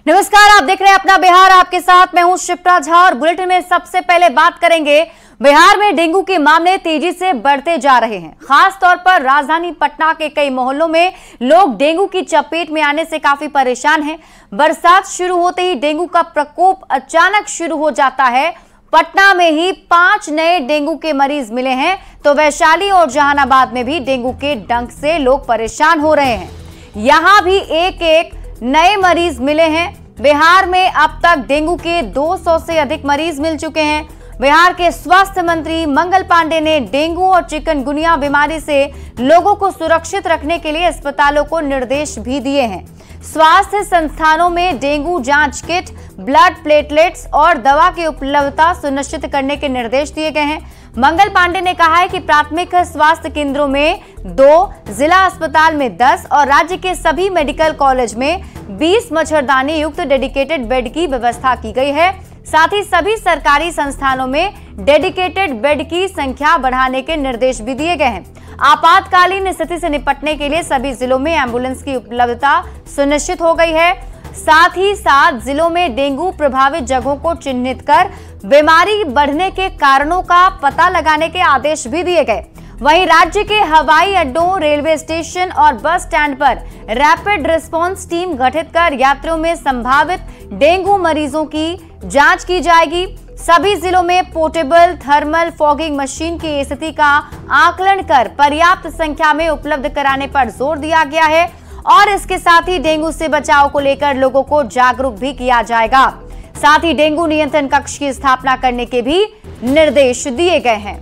नमस्कार, आप देख रहे हैं अपना बिहार। आपके साथ मैं हूं शिप्रा झा और बुलेटिन में सबसे पहले बात करेंगे। बिहार में डेंगू के मामले तेजी से बढ़ते जा रहे हैं। खास तौर पर राजधानी पटना के कई मोहल्लों में लोग डेंगू की चपेट में आने से काफी परेशान हैं। बरसात शुरू होते ही डेंगू का प्रकोप अचानक शुरू हो जाता है। पटना में ही 5 नए डेंगू के मरीज मिले हैं, तो वैशाली और जहानाबाद में भी डेंगू के डंक से लोग परेशान हो रहे हैं। यहां भी एक एक नए मरीज मिले हैं। बिहार में अब तक डेंगू के 200 से अधिक मरीज मिल चुके हैं। बिहार के स्वास्थ्य मंत्री मंगल पांडे ने डेंगू और चिकनगुनिया बीमारी से लोगों को सुरक्षित रखने के लिए अस्पतालों को निर्देश भी दिए हैं। स्वास्थ्य संस्थानों में डेंगू जांच किट, ब्लड प्लेटलेट्स और दवा की उपलब्धता सुनिश्चित करने के निर्देश दिए गए हैं। मंगल पांडे ने कहा है कि प्राथमिक स्वास्थ्य केंद्रों में 2, जिला अस्पताल में 10 और राज्य के सभी मेडिकल कॉलेज में 20 मच्छरदानी युक्त डेडिकेटेड बेड की व्यवस्था की गई है। साथ ही सभी सरकारी संस्थानों में डेडिकेटेड बेड की संख्या बढ़ाने के निर्देश भी दिए गए हैं। आपातकालीन स्थिति से निपटने के लिए सभी जिलों में एम्बुलेंस की उपलब्धता सुनिश्चित हो गई है। साथ ही साथ जिलों में डेंगू प्रभावित जगहों को चिन्हित कर बीमारी बढ़ने के कारणों का पता लगाने के आदेश भी दिए गए। वहीं राज्य के हवाई अड्डों, रेलवे स्टेशन और बस स्टैंड पर रैपिड रिस्पांस टीम गठित कर यात्रियों में संभावित डेंगू मरीजों की जांच की जाएगी। सभी जिलों में पोर्टेबल थर्मल फॉगिंग मशीन की स्थिति का आकलन कर पर्याप्त संख्या में उपलब्ध कराने पर जोर दिया गया है और इसके साथ ही डेंगू से बचाव को लेकर लोगों को जागरूक भी किया जाएगा। साथ ही डेंगू नियंत्रण कक्ष की स्थापना करने के भी निर्देश दिए गए हैं।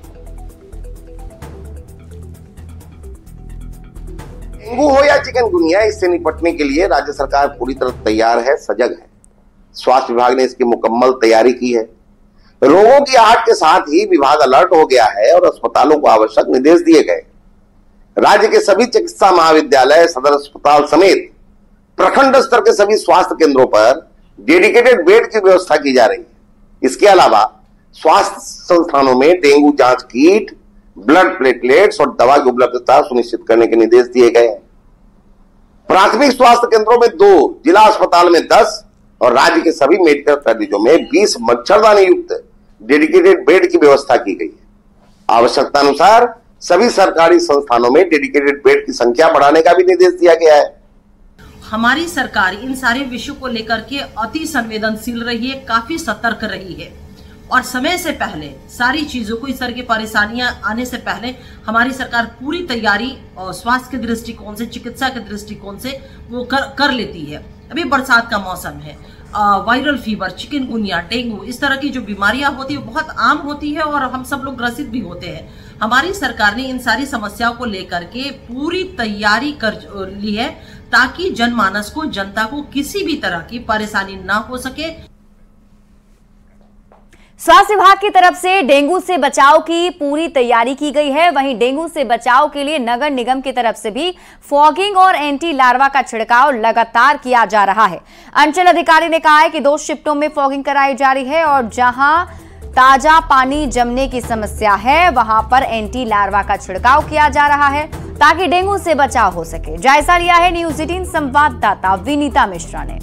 डेंगू हो या चिकनगुनिया, इससे निपटने के लिए राज्य सरकार पूरी तरह तैयार है, सजग है। स्वास्थ्य विभाग ने इसकी मुकम्मल तैयारी की है। रोगों की आहट के साथ ही विभाग अलर्ट हो गया है और अस्पतालों को आवश्यक निर्देश दिए गए। राज्य के सभी चिकित्सा महाविद्यालय, सदर अस्पताल समेत प्रखंड स्तर के सभी स्वास्थ्य केंद्रों पर डेडिकेटेड बेड की व्यवस्था की जा रही है। इसके अलावा स्वास्थ्य संस्थानों में डेंगू जांच किट, ब्लड प्लेटलेट्स और दवा की उपलब्धता सुनिश्चित करने के निर्देश दिए गए हैं। प्राथमिक स्वास्थ्य केंद्रों में 2, जिला अस्पताल में 10 और राज्य के सभी मेडिकल कॉलेजों में 20 मच्छरदानी युक्त डेडिकेटेड बेड की व्यवस्था की गई है। आवश्यकता अनुसार सभी सरकारी संस्थानों में डेडिकेटेड बेड की संख्या बढ़ाने का भी निर्देश दिया गया है। हमारी सरकार इन सारे विषयों को लेकर के अति संवेदनशील रही है, काफी सतर्क रही है और समय से पहले सारी चीजों को, इस तरह की परेशानियां आने से पहले हमारी सरकार पूरी तैयारी और स्वास्थ्य के दृष्टिकोण से, चिकित्सा के दृष्टिकोण से वो कर लेती है। अभी बरसात का मौसम है, वायरल फीवर, चिकनगुनिया, डेंगू, इस तरह की जो बीमारियां होती है बहुत आम होती है और हम सब लोग ग्रसित भी होते हैं। हमारी सरकार ने इन सारी समस्याओं को लेकर के पूरी तैयारी कर ली है ताकि जनमानस को, जनता को किसी भी तरह की परेशानी ना हो सके। स्वास्थ्य विभाग की तरफ से डेंगू से बचाव की पूरी तैयारी की गई है। वहीं डेंगू से बचाव के लिए नगर निगम की तरफ से भी फॉगिंग और एंटी लार्वा का छिड़काव लगातार किया जा रहा है। अंचल अधिकारी ने कहा है कि 2 शिफ्टों में फॉगिंग कराई जा रही है और जहां ताजा पानी जमने की समस्या है वहां पर एंटी लार्वा का छिड़काव किया जा रहा है ताकि डेंगू से बचाव हो सके। जायजा लिया है न्यूज 18 संवाददाता विनीता मिश्रा ने।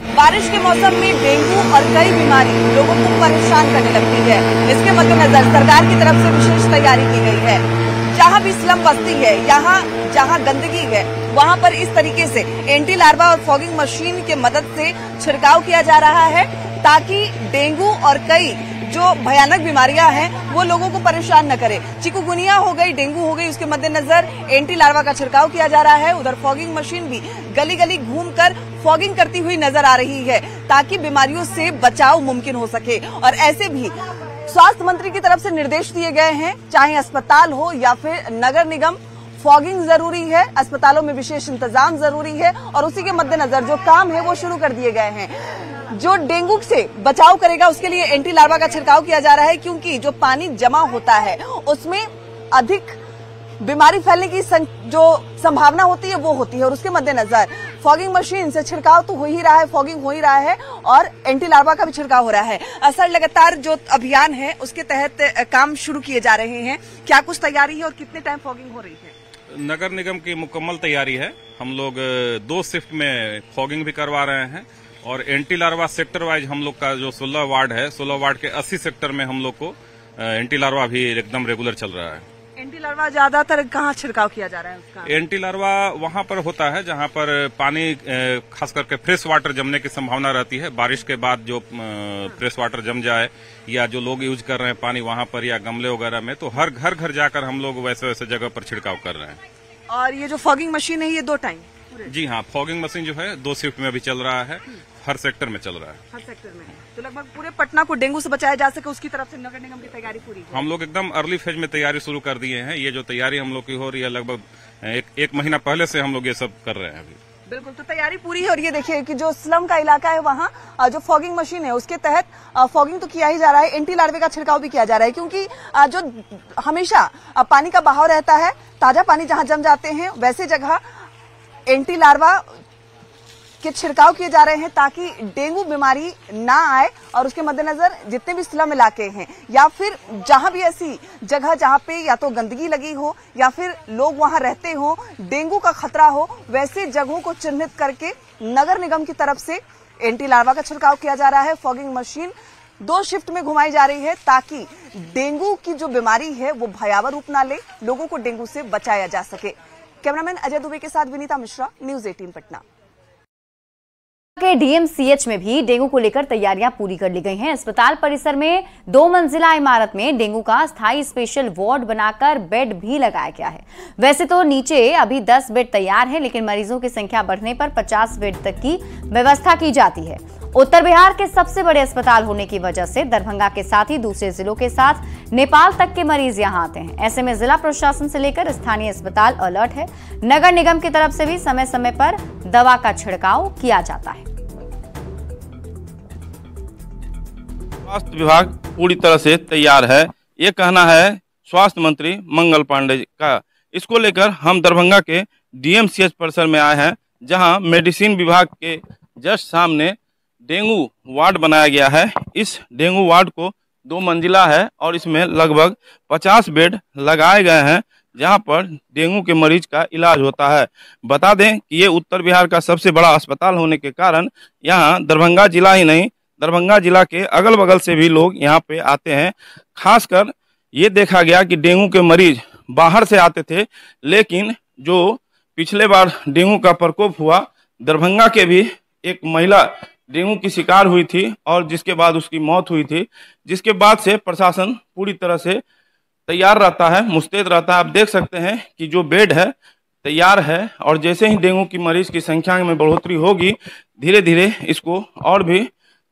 बारिश के मौसम में डेंगू और कई बीमारी लोगों को परेशान करने लगती है। इसके मद्देनजर सरकार की तरफ से विशेष तैयारी की गई है। जहां भी स्लम बस्ती है, जहां गंदगी है, वहां पर इस तरीके से एंटी लार्वा और फॉगिंग मशीन की मदद से छिड़काव किया जा रहा है ताकि डेंगू और कई जो भयानक बीमारियां हैं वो लोगों को परेशान न करे। चिकनगुनिया हो गई, डेंगू हो गई, उसके मद्देनजर एंटी लार्वा का छिड़काव किया जा रहा है। उधर फॉगिंग मशीन भी गली गली घूमकर फॉगिंग करती हुई नजर आ रही है ताकि बीमारियों से बचाव मुमकिन हो सके। और ऐसे भी स्वास्थ्य मंत्री की तरफ से निर्देश दिए गए हैं, चाहे अस्पताल हो या फिर नगर निगम, फॉगिंग जरूरी है, अस्पतालों में विशेष इंतजाम जरूरी है और उसी के मद्देनजर जो काम है वो शुरू कर दिए गए हैं। जो डेंगू से बचाव करेगा उसके लिए एंटी लार्वा का छिड़काव किया जा रहा है क्योंकि जो पानी जमा होता है उसमें अधिक बीमारी फैलने की जो संभावना होती है वो होती है और उसके मद्देनजर फॉगिंग मशीन से छिड़काव तो हो ही रहा है, फॉगिंग हो ही रहा है और एंटी लार्वा का भी छिड़काव हो रहा है। असर लगातार जो अभियान है उसके तहत काम शुरू किए जा रहे हैं। क्या कुछ तैयारी है और कितने टाइम फॉगिंग हो रही है? नगर निगम की मुकम्मल तैयारी है। हम लोग 2 शिफ्ट में फॉगिंग भी करवा रहे हैं और एंटी लार्वा सेक्टर वाइज हम लोग का जो 16 वार्ड है, 16 वार्ड के 80 सेक्टर में हम लोग को एंटी लार्वा भी एकदम रेगुलर चल रहा है। एंटी लार्वा ज्यादातर कहाँ छिड़काव किया जा रहा है उसका? एंटी लार्वा वहां पर होता है जहां पर पानी खास करके फ्रेश वाटर जमने की संभावना रहती है। बारिश के बाद जो फ्रेश वाटर जम जाए या जो लोग यूज कर रहे हैं पानी वहां पर या गमले वगैरह में, तो हर घर जाकर हम लोग वैसे वैसे जगह पर छिड़काव कर रहे हैं। और ये जो फॉगिंग मशीन है ये 2 टाइम? जी हाँ, फॉगिंग मशीन जो है 2 शिफ्ट में भी चल रहा है, हर सेक्टर में चल रहा है। हर सेक्टर में। तो लगभग पूरे पटना को डेंगू से बचाया जा सके उसकी तरफ से नगर निगम की तैयारी पूरी है। हम लोग एकदम अर्ली फेज में तैयारी शुरू कर दिए हैं। ये जो तैयारी हम लोग की हो रही है लगभग एक महीना पहले से हम लोग ये सब कर रहे हैं अभी। बिल्कुल, तो तैयारी पूरी है। और ये देखिए कि जो स्लम का इलाका है वहाँ जो फॉगिंग मशीन है उसके तहत फॉगिंग तो किया ही जा रहा है, एंटी लार्वे का छिड़काव भी किया जा रहा है, क्योंकि जो हमेशा पानी का बहाव रहता है, ताजा पानी जहाँ जम जाते हैं वैसे जगह एंटी लार्वा के छिड़काव किए जा रहे हैं ताकि डेंगू बीमारी ना आए। और उसके मद्देनजर जितने भी स्लम इलाके हैं या फिर जहां भी ऐसी जगह जहां पे या तो गंदगी लगी हो या फिर लोग वहां रहते हो, डेंगू का खतरा हो, वैसे जगहों को चिन्हित करके नगर निगम की तरफ से एंटी लार्वा का छिड़काव किया जा रहा है। फॉगिंग मशीन 2 शिफ्ट में घुमाई जा रही है ताकि डेंगू की जो बीमारी है वो भयावह रूप ना ले, लोगों को डेंगू से बचाया जा सके। कैमरामैन अजय दुबे के साथ विनीता मिश्रा, न्यूज 18 पटना। के डीएमसीएच में भी डेंगू को लेकर तैयारियां पूरी कर ली गई हैं। अस्पताल परिसर में 2 मंजिला इमारत में डेंगू का स्थायी स्पेशल वार्ड बनाकर बेड भी लगाया गया है। वैसे तो नीचे अभी 10 बेड तैयार हैं, लेकिन मरीजों की संख्या बढ़ने पर 50 बेड तक की व्यवस्था की जाती है। उत्तर बिहार के सबसे बड़े अस्पताल होने की वजह से दरभंगा के साथ ही दूसरे जिलों के साथ नेपाल तक के मरीज यहां आते हैं। ऐसे में जिला प्रशासन से लेकर स्थानीय अस्पताल अलर्ट है। नगर निगम की तरफ से भी समय समय पर दवा का छिड़काव किया जाता है। स्वास्थ्य विभाग पूरी तरह से तैयार है, ये कहना है स्वास्थ्य मंत्री मंगल पांडे का। इसको लेकर हम दरभंगा के डीएमसीएच परिसर में आए हैं, जहां मेडिसिन विभाग के जस्ट सामने डेंगू वार्ड बनाया गया है। इस डेंगू वार्ड को 2 मंजिला है और इसमें लगभग 50 बेड लगाए गए हैं, जहां पर डेंगू के मरीज का इलाज होता है। बता दें कि ये उत्तर बिहार का सबसे बड़ा अस्पताल होने के कारण यहाँ दरभंगा जिला ही नहीं, दरभंगा जिला के अगल बगल से भी लोग यहाँ पे आते हैं। खासकर ये देखा गया कि डेंगू के मरीज बाहर से आते थे, लेकिन जो पिछले बार डेंगू का प्रकोप हुआ, दरभंगा के भी एक महिला डेंगू की शिकार हुई थी और जिसके बाद उसकी मौत हुई थी, जिसके बाद से प्रशासन पूरी तरह से तैयार रहता है, मुस्तैद रहता है। आप देख सकते हैं कि जो बेड है तैयार है और जैसे ही डेंगू की मरीज की संख्या में बढ़ोतरी होगी, धीरे धीरे इसको और भी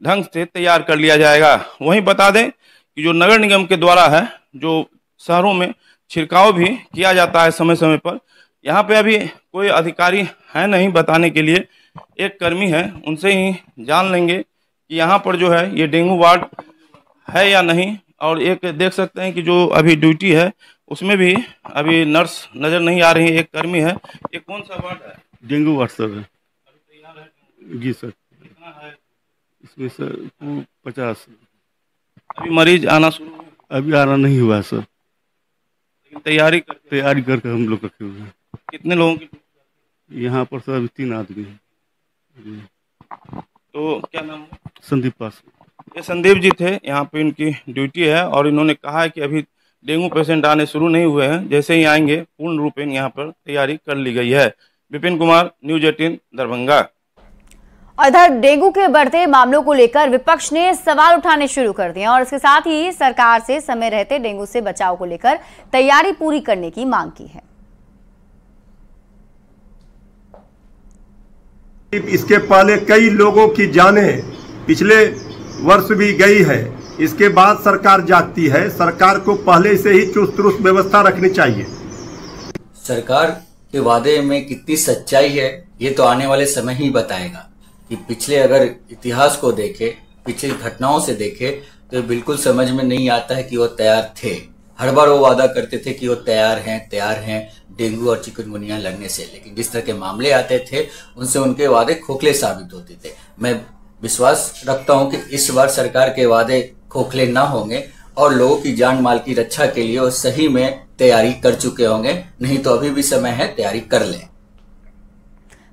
ढंग से तैयार कर लिया जाएगा। वहीं बता दें कि जो नगर निगम के द्वारा है, जो शहरों में छिड़काव भी किया जाता है समय समय पर, यहाँ पे अभी कोई अधिकारी है नहीं बताने के लिए, एक कर्मी है, उनसे ही जान लेंगे कि यहाँ पर जो है ये डेंगू वार्ड है या नहीं। और एक देख सकते हैं कि जो अभी ड्यूटी है उसमें भी अभी नर्स नजर नहीं आ रही है, एक कर्मी है। ये कौन सा वार्ड है? डेंगू वार्ड सर है जी सर। इसमें सर 50 अभी मरीज आना शुरू, अभी आना नहीं हुआ है सर, लेकिन तैयारी करके हम लोग रखे हुए हैं। कितने लोगों की यहाँ पर सर अभी 3 आदमी हैं। तो क्या नाम है? संदीप पास। ये संदीप जी थे, यहाँ पे इनकी ड्यूटी है और इन्होंने कहा है कि अभी डेंगू पेशेंट आने शुरू नहीं हुए हैं, जैसे ही आएंगे पूर्ण रूप में यहाँ पर तैयारी कर ली गई है। विपिन कुमार, न्यूज 18 दरभंगा। इधर डेंगू के बढ़ते मामलों को लेकर विपक्ष ने सवाल उठाने शुरू कर दिए और इसके साथ ही सरकार से समय रहते डेंगू से बचाव को लेकर तैयारी पूरी करने की मांग की है। इसके पहले कई लोगों की जानें पिछले वर्ष भी गई है। इसके बाद सरकार जागती है। सरकार को पहले से ही चुस्त दुरुस्त व्यवस्था रखनी चाहिए। सरकार के वादे में कितनी सच्चाई है ये तो आने वाले समय ही बताएगा। कि पिछले अगर इतिहास को देखे, पिछली घटनाओं से देखे, तो बिल्कुल समझ में नहीं आता है कि वो तैयार थे। हर बार वो वादा करते थे कि वो तैयार हैं डेंगू और चिकनगुनिया लगने से, लेकिन जिस तरह के मामले आते थे उनसे उनके वादे खोखले साबित होते थे। मैं विश्वास रखता हूं कि इस बार सरकार के वादे खोखले ना होंगे और लोगों की जान माल की रक्षा के लिए वो सही में तैयारी कर चुके होंगे, नहीं तो अभी भी समय है, तैयारी कर लें।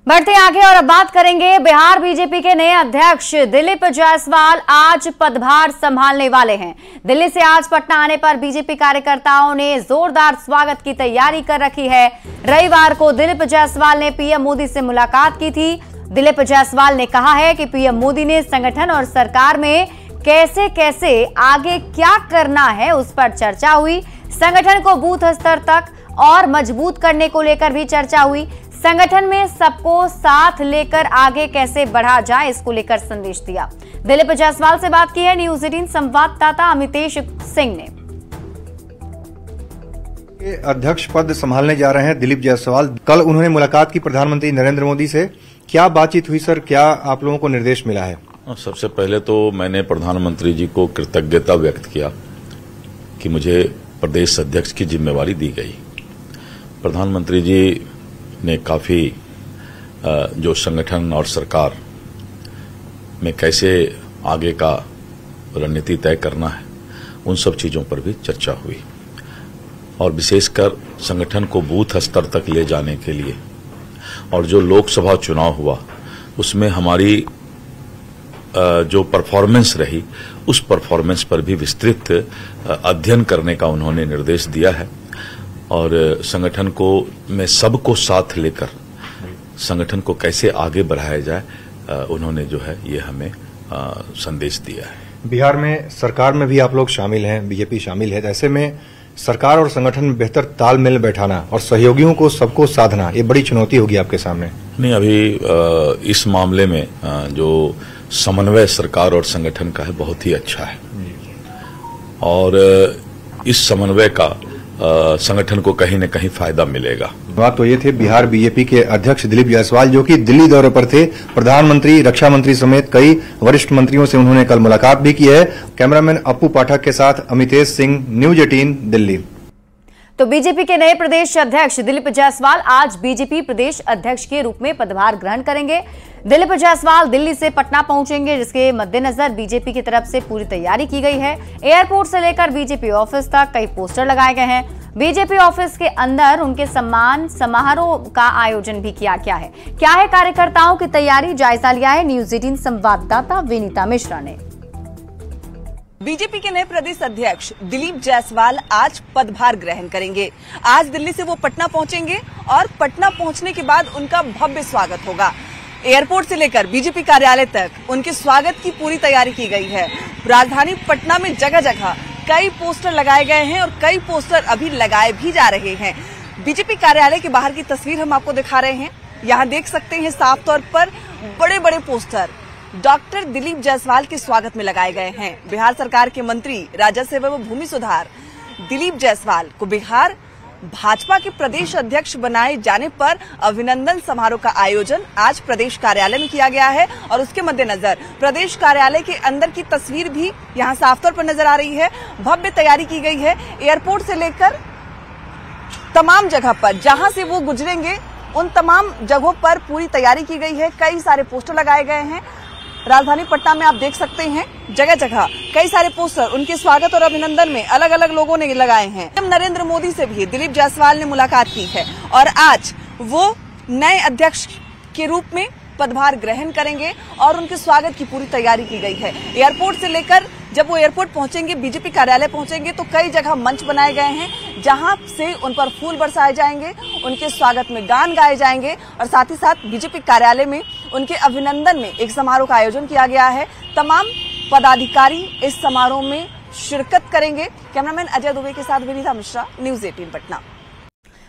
बढ़ते आगे और अब बात करेंगे बिहार बीजेपी के नए अध्यक्ष दिलीप जायसवाल आज पदभार संभालने वाले हैं। दिल्ली से आज पटना आने पर बीजेपी कार्यकर्ताओं ने जोरदार स्वागत की तैयारी कर रखी है। रविवार को दिलीप जायसवाल ने पीएम मोदी से मुलाकात की थी। दिलीप जायसवाल ने कहा है कि पीएम मोदी ने संगठन और सरकार में कैसे कैसे आगे क्या करना है उस पर चर्चा हुई। संगठन को बूथ स्तर तक और मजबूत करने को लेकर भी चर्चा हुई। संगठन में सबको साथ लेकर आगे कैसे बढ़ा जाए इसको लेकर संदेश दिया। दिलीप जायसवाल से बात की है न्यूज 18 संवाददाता अमितेश सिंह ने। अध्यक्ष पद संभालने जा रहे हैं दिलीप जायसवाल। कल उन्होंने मुलाकात की प्रधानमंत्री नरेंद्र मोदी से। क्या बातचीत हुई सर, क्या आप लोगों को निर्देश मिला है? सबसे पहले तो मैंने प्रधानमंत्री जी को कृतज्ञता व्यक्त किया कि मुझे प्रदेश अध्यक्ष की जिम्मेवारी दी गई। प्रधानमंत्री जी ने काफी जो संगठन और सरकार में कैसे आगे का रणनीति तय करना है उन सब चीजों पर भी चर्चा हुई और विशेषकर संगठन को बूथ स्तर तक ले जाने के लिए और जो लोकसभा चुनाव हुआ उसमें हमारी जो परफॉर्मेंस रही उस परफॉर्मेंस पर भी विस्तृत अध्ययन करने का उन्होंने निर्देश दिया है और संगठन को में सबको साथ लेकर संगठन को कैसे आगे बढ़ाया जाए उन्होंने जो है ये हमें संदेश दिया है। बिहार में सरकार में भी आप लोग शामिल हैं, बीजेपी शामिल है, ऐसे में सरकार और संगठन में बेहतर तालमेल बैठाना और सहयोगियों को सबको साधना ये बड़ी चुनौती होगी आपके सामने। नहीं, अभी इस मामले में जो समन्वय सरकार और संगठन का है बहुत ही अच्छा है और इस समन्वय का संगठन को कहीं न कहीं फायदा मिलेगा। बात तो ये थे बिहार बीजेपी के अध्यक्ष दिलीप जायसवाल जो कि दिल्ली दौरे पर थे। प्रधानमंत्री, रक्षा मंत्री समेत कई वरिष्ठ मंत्रियों से उन्होंने कल मुलाकात भी की है। कैमरामैन अप्पू पाठक के साथ अमितेश सिंह, न्यूज 18 दिल्ली। तो बीजेपी के नए प्रदेश अध्यक्ष दिलीप जायसवाल आज बीजेपी प्रदेश अध्यक्ष के रूप में पदभार ग्रहण करेंगे। दिलीप जायसवाल दिल्ली से पटना पहुंचेंगे, जिसके मद्देनजर बीजेपी की तरफ से पूरी तैयारी की गई है। एयरपोर्ट से लेकर बीजेपी ऑफिस तक कई पोस्टर लगाए गए हैं। बीजेपी ऑफिस के अंदर उनके सम्मान समारोह का आयोजन भी किया गया है। क्या है कार्यकर्ताओं की तैयारी, जायजा लिया है न्यूज 18 संवाददाता विनीता मिश्रा ने। बीजेपी के नए प्रदेश अध्यक्ष दिलीप जायसवाल आज पदभार ग्रहण करेंगे। आज दिल्ली से वो पटना पहुंचेंगे और पटना पहुंचने के बाद उनका भव्य स्वागत होगा। एयरपोर्ट से लेकर बीजेपी कार्यालय तक उनके स्वागत की पूरी तैयारी की गई है। राजधानी पटना में जगह जगह कई पोस्टर लगाए गए हैं और कई पोस्टर अभी लगाए भी जा रहे हैं। बीजेपी कार्यालय के बाहर की तस्वीर हम आपको दिखा रहे हैं। यहाँ देख सकते हैं साफ तौर पर बड़े बड़े पोस्टर डॉक्टर दिलीप जायसवाल के स्वागत में लगाए गए हैं। बिहार सरकार के मंत्री राजस्व एवं भूमि सुधार दिलीप जायसवाल को बिहार भाजपा के प्रदेश अध्यक्ष बनाए जाने पर अभिनंदन समारोह का आयोजन आज प्रदेश कार्यालय में किया गया है और उसके मद्देनजर प्रदेश कार्यालय के अंदर की तस्वीर भी यहां साफ तौर पर नजर आ रही है। भव्य तैयारी की गई है। एयरपोर्ट से लेकर तमाम जगह पर जहां से वो गुजरेंगे उन तमाम जगहों पर पूरी तैयारी की गई है। कई सारे पोस्टर लगाए गए हैं। राजधानी पटना में आप देख सकते हैं जगह जगह कई सारे पोस्टर उनके स्वागत और अभिनंदन में अलग अलग लोगों ने लगाए हैं। नरेंद्र मोदी से भी दिलीप जायसवाल ने मुलाकात की है और आज वो नए अध्यक्ष के रूप में पदभार ग्रहण करेंगे और उनके स्वागत की पूरी तैयारी की गई है। एयरपोर्ट से लेकर जब वो एयरपोर्ट पहुंचेंगे, बीजेपी कार्यालय पहुंचेंगे तो कई जगह मंच बनाए गए हैं जहां से उन पर फूल बरसाए जाएंगे, उनके स्वागत में गान गाए जाएंगे और साथ ही साथ बीजेपी कार्यालय में उनके अभिनंदन में एक समारोह का आयोजन किया गया है। तमाम पदाधिकारी इस समारोह में शिरकत करेंगे। कैमरामैन अजय दुबे के साथ विनीता मिश्रा, न्यूज 18 पटना।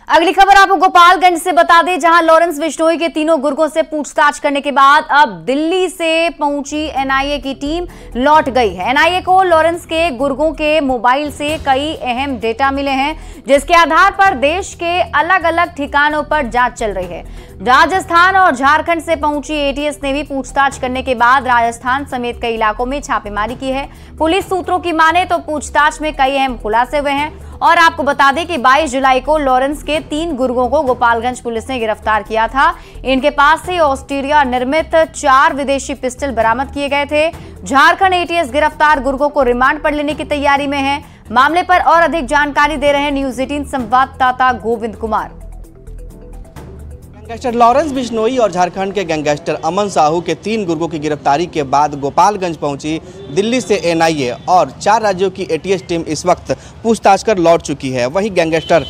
अगली खबर आपको गोपालगंज से बता दें, जहां लॉरेंस बिश्नोई के तीनों गुर्गों से पूछताछ करने के बाद अब दिल्ली से पहुंची एनआईए की टीम लौट गई है। एनआईए को लॉरेंस के गुर्गों के मोबाइल से कई अहम डेटा मिले हैं, जिसके आधार पर देश के अलग अलग ठिकानों पर जांच चल रही है। राजस्थान और झारखंड से पहुंची एटीएस ने भी पूछताछ करने के बाद राजस्थान समेत कई इलाकों में छापेमारी की है। पुलिस सूत्रों की माने तो पूछताछ में कई अहम खुलासे हुए हैं और आपको बता दें कि 22 जुलाई को लॉरेंस के 3 गुर्गों को गोपालगंज पुलिस ने गिरफ्तार किया था। इनके पास से ऑस्ट्रेलिया निर्मित 4 विदेशी पिस्टल बरामद किए गए थे। झारखंड एटीएस गिरफ्तार गुर्गों को रिमांड पर लेने की तैयारी में है। मामले पर और अधिक जानकारी दे रहे हैं न्यूज 18 संवाददाता गोविंद कुमार। गैंगस्टर लॉरेंस बिश्नोई और झारखंड के गैंगस्टर अमन साहू के 3 गुर्गों की गिरफ्तारी के बाद गोपालगंज पहुंची दिल्ली से एनआईए और 4 राज्यों की एटीएस टीम इस वक्त पूछताछ कर लौट चुकी है। वहीं गैंगस्टर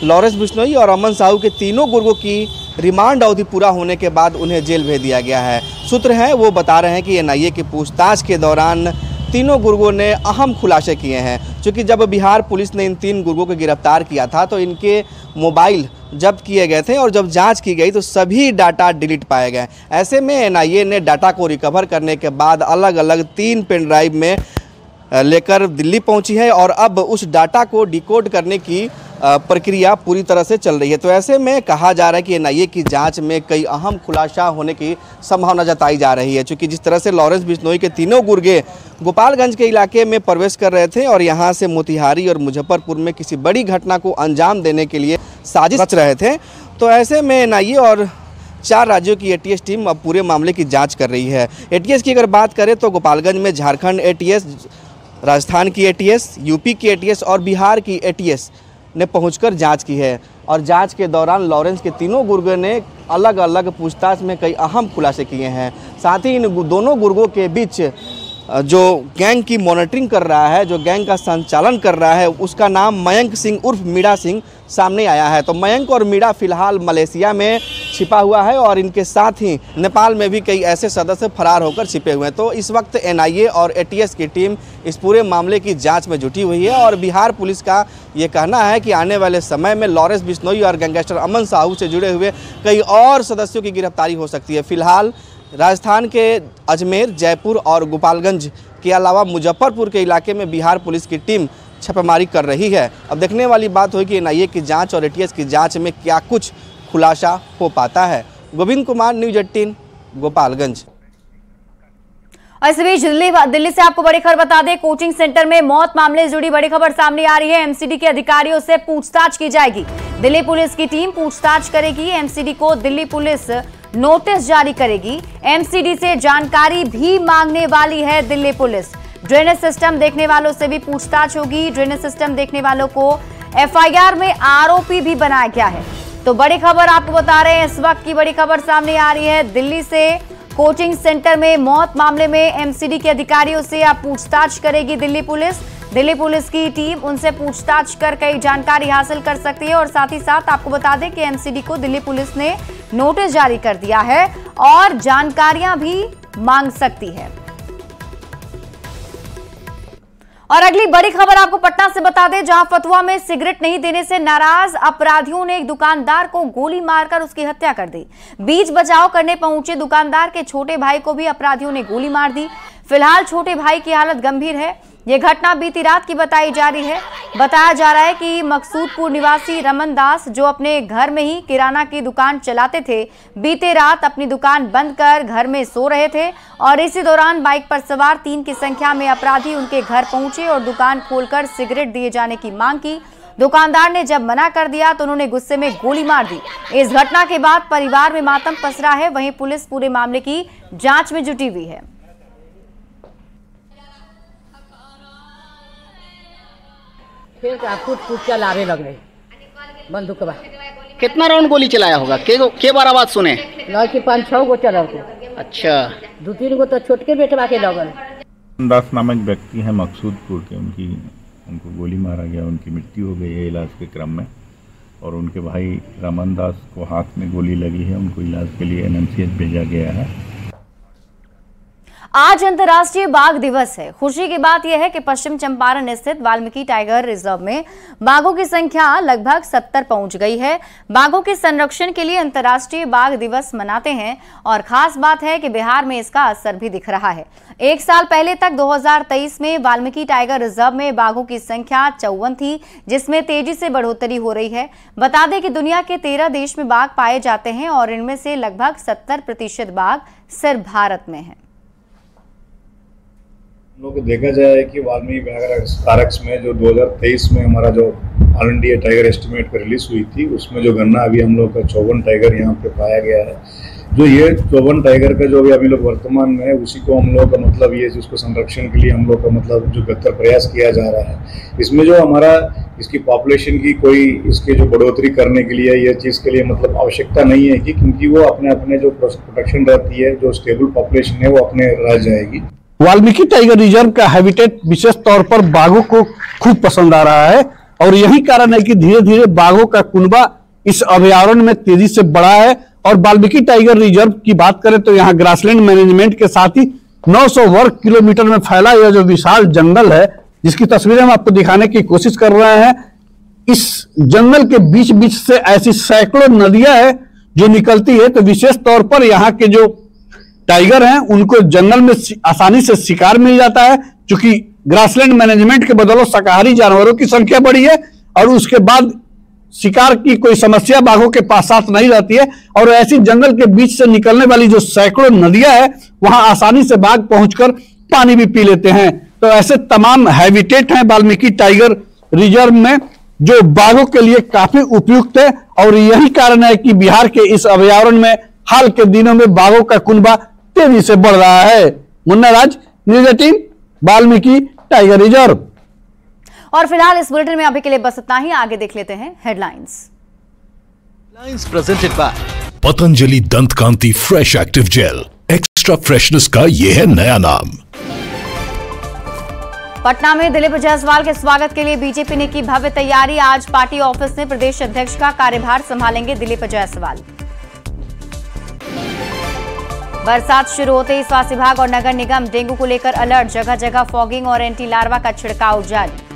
लॉरेंस बिश्नोई और अमन साहू के तीनों गुर्गों की रिमांड अवधि पूरा होने के बाद उन्हें जेल भेज दिया गया है। सूत्र हैं वो बता रहे हैं कि एनआईए की पूछताछ के दौरान तीनों गुर्गों ने अहम खुलासे किए हैं। क्योंकि जब बिहार पुलिस ने इन 3 गुर्गों को गिरफ्तार किया था तो इनके मोबाइल जब्त किए गए थे और जब जांच की गई तो सभी डाटा डिलीट पाए गए। ऐसे में एनआईए ने डाटा को रिकवर करने के बाद अलग अलग 3 पेन ड्राइव में लेकर दिल्ली पहुंची है और अब उस डाटा को डिकोड करने की प्रक्रिया पूरी तरह से चल रही है। तो ऐसे में कहा जा रहा है कि एनआईए की जांच में कई अहम खुलासा होने की संभावना जताई जा रही है। क्योंकि जिस तरह से लॉरेंस बिश्नोई के तीनों गुर्गे गोपालगंज के इलाके में प्रवेश कर रहे थे और यहां से मोतिहारी और मुजफ्फरपुर में किसी बड़ी घटना को अंजाम देने के लिए साजिश रच रहे थे, तो ऐसे में एनआईए और 4 राज्यों की एटीएस टीम अब पूरे मामले की जाँच कर रही है। एटीएस की अगर बात करें तो गोपालगंज में झारखंड एटीएस, राजस्थान की एटीएस, यूपी की एटीएस और बिहार की एटीएस ने पहुंचकर जांच की है और जांच के दौरान लॉरेंस के तीनों गुर्गों ने अलग अलग पूछताछ में कई अहम खुलासे किए हैं। साथ ही इन दोनों गुर्गों के बीच जो गैंग की मॉनिटरिंग कर रहा है, जो गैंग का संचालन कर रहा है, उसका नाम मयंक सिंह उर्फ मीणा सिंह सामने आया है। तो मयंक और मीणा फिलहाल मलेशिया में छिपा हुआ है और इनके साथ ही नेपाल में भी कई ऐसे सदस्य फरार होकर छिपे हुए हैं। तो इस वक्त एनआईए और एटीएस की टीम इस पूरे मामले की जांच में जुटी हुई है और बिहार पुलिस का ये कहना है कि आने वाले समय में लॉरेंस बिश्नोई और गैंगस्टर अमन साहू से जुड़े हुए कई और सदस्यों की गिरफ्तारी हो सकती है। फिलहाल राजस्थान के अजमेर, जयपुर और गोपालगंज के अलावा मुजफ्फरपुर के इलाके में बिहार पुलिस की टीम छापेमारी कर रही है। अब देखने वाली बात होगी कि एनआईए की जांच और एटीएस की जांच में क्या कुछ खुलासा हो पाता है। गोविंद कुमार, न्यूज 18, गोपालगंज। इस बीच दिल्ली से आपको बड़ी खबर बता दें, कोचिंग सेंटर में मौत मामले से जुड़ी बड़ी खबर सामने आ रही है। एमसीडी के अधिकारियों से पूछताछ की जाएगी। दिल्ली पुलिस की टीम पूछताछ करेगी। एमसीडी को दिल्ली पुलिस नोटिस जारी करेगी। एमसीडी से जानकारी भी मांगने वाली है दिल्ली पुलिस। ड्रेनेज सिस्टम देखने वालों से भी पूछताछ होगी। ड्रेनेज सिस्टम देखने वालों को एफआईआर में आरोपी भी बनाया गया है। तो बड़ी खबर आपको बता रहे हैं, इस वक्त की बड़ी खबर सामने आ रही है। दिल्ली से कोचिंग सेंटर में मौत मामले में एमसीडी के अधिकारियों से अब पूछताछ करेगी दिल्ली पुलिस। दिल्ली पुलिस की टीम उनसे पूछताछ कर कई जानकारी हासिल कर सकती है और साथ ही साथ आपको बता दें कि एमसीडी को दिल्ली पुलिस ने नोटिस जारी कर दिया है और जानकारियां भी मांग सकती है। और अगली बड़ी खबर आपको पटना से बता दें, जहां फतुहा में सिगरेट नहीं देने से नाराज अपराधियों ने एक दुकानदार को गोली मारकर उसकी हत्या कर दी। बीच बचाव करने पहुंचे दुकानदार के छोटे भाई को भी अपराधियों ने गोली मार दी। फिलहाल छोटे भाई की हालत गंभीर है। यह घटना बीती रात की बताई जा रही है। बताया जा रहा है कि मकसूदपुर निवासी रमन दास, जो अपने घर में ही किराना की दुकान चलाते थे, बीते रात अपनी दुकान बंद कर घर में सो रहे थे और इसी दौरान बाइक पर सवार 3 की संख्या में अपराधी उनके घर पहुंचे और दुकान खोलकर सिगरेट दिए जाने की मांग की। दुकानदार ने जब मना कर दिया तो उन्होंने गुस्से में गोली मार दी। इस घटना के बाद परिवार में मातम पसरा है। वहीं पुलिस पूरे मामले की जांच में जुटी हुई है। फिर फूट चलाने लग रहे बंदूक के बाद। कितना राउंड गोली चलाया होगा? के बार आवाज सुने? लड़की 5-6 गो चला। अच्छा, 2-3 गो तो छोटके बेटवा के लगन। दास नामक व्यक्ति है मकसूदपुर के, उनको गोली मारा गया, उनकी मृत्यु हो गई है इलाज के क्रम में। और उनके भाई रमन दास को हाथ में गोली लगी है, उनको इलाज के लिए एनएमसीएच भेजा गया है। आज अंतर्राष्ट्रीय बाघ दिवस है। खुशी की बात यह है कि पश्चिम चंपारण स्थित वाल्मीकि टाइगर रिजर्व में बाघों की संख्या लगभग 70 पहुंच गई है। बाघों के संरक्षण के लिए अंतर्राष्ट्रीय बाघ दिवस मनाते हैं और खास बात है कि बिहार में इसका असर भी दिख रहा है। 1 साल पहले तक 2023 में वाल्मीकि टाइगर रिजर्व में बाघों की संख्या 54 थी, जिसमें तेजी से बढ़ोतरी हो रही है। बता दें कि दुनिया के 13 देश में बाघ पाए जाते हैं और इनमें से लगभग 70% बाघ सिर्फ भारत में है। लोग देखा जाए कि वाल्मीकि व्याघ्र कारक्स में जो 2023 में हमारा जो ऑल इंडिया टाइगर एस्टिमेट पर रिलीज हुई थी, उसमें जो गणना अभी हम लोग का 54 टाइगर यहाँ पे पाया गया है। जो ये 54 टाइगर का जो अभी लोग वर्तमान में है, उसी को हम लोग का मतलब ये जिसको संरक्षण के लिए हम लोग का मतलब जो बेहतर प्रयास किया जा रहा है। इसमें जो हमारा इसकी पॉपुलेशन की कोई इसके जो बढ़ोतरी करने के लिए ये चीज़ के लिए मतलब आवश्यकता नहीं है कि, क्योंकि वो अपने अपने जो प्रोटेक्शन रहती है, जो स्टेबल पॉपुलेशन है वो अपने रह जाएगी। वाल्मीकि टाइगर रिजर्व का हैबिटेट विशेष तौर पर बाघों को खूब पसंद आ रहा है और यही कारण है कि धीरे धीरे बाघों का कुनबा इस अभयारण्य में तेजी से बढ़ा है। और वाल्मीकि टाइगर रिजर्व की बात करें तो यहाँ ग्रासलैंड मैनेजमेंट के साथ ही 900 वर्ग किलोमीटर में फैला यह जो विशाल जंगल है, जिसकी तस्वीरें हम आपको दिखाने की कोशिश कर रहे हैं। इस जंगल के बीच बीच से ऐसी सैकड़ों नदियां हैं जो निकलती है, तो विशेष तौर पर यहाँ के जो टाइगर हैं उनको जंगल में आसानी से शिकार मिल जाता है, क्योंकि ग्रासलैंड मैनेजमेंट के बदौलत शाकाहारी जानवरों की संख्या बढ़ी है और उसके बाद शिकार की कोई समस्या बाघों के पास साथ नहीं रहती है। और ऐसी जंगल के बीच से निकलने वाली जो सैकड़ों नदियां हैं वहां आसानी से बाघ पहुंचकर पानी भी पी लेते हैं। तो ऐसे तमाम हैबिटेट हैं वाल्मीकि टाइगर रिजर्व में जो बाघों के लिए काफी उपयुक्त है और यही कारण है कि बिहार के इस अभयारण्य में हाल के दिनों में बाघों का कुनबा तेजी से बढ़ रहा है। मुन्ना राज, न्यूज़ 18, वाल्मीकि टाइगर रिजर्व। और फिलहाल इस बुलेटिन में अभी के लिए बस इतना ही। आगे देख लेते हैं headlines presented by Patanjali Dant Kanti fresh active gel. Extra freshness का ये है नया नाम। पटना में दिलीप जायसवाल के स्वागत के लिए बीजेपी ने की भव्य तैयारी। आज पार्टी ऑफिस में प्रदेश अध्यक्ष का कार्यभार संभालेंगे दिलीप जायसवाल। बरसात शुरू होते ही स्वास्थ्य विभाग और नगर निगम डेंगू को लेकर अलर्ट। जगह जगह फॉगिंग और एंटी लार्वा का छिड़काव जारी।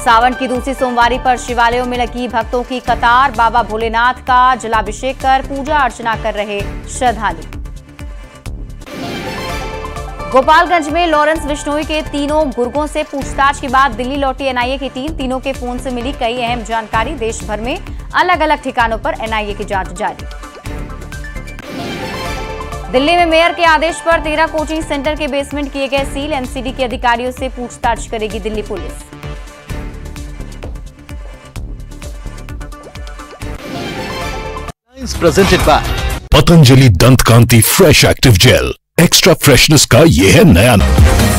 सावन की दूसरी सोमवारी पर शिवालयों में लगी भक्तों की कतार। बाबा भोलेनाथ का जलाभिषेक कर पूजा अर्चना कर रहे श्रद्धालु। गोपालगंज में लॉरेंस बिश्नोई के तीनों गुर्गों से पूछताछ के बाद दिल्ली लौटी एनआईए की टीम। तीनों के फोन से मिली कई अहम जानकारी। देश भर में अलग अलग ठिकानों पर एनआईए की जांच जारी। दिल्ली में मेयर के आदेश पर 13 कोचिंग सेंटर के बेसमेंट किए गए सील। एमसीडी के अधिकारियों से पूछताछ करेगी Delhi police. Presented by Patanjali Dant Kanti fresh active gel. Extra freshness का ये है नया नाम।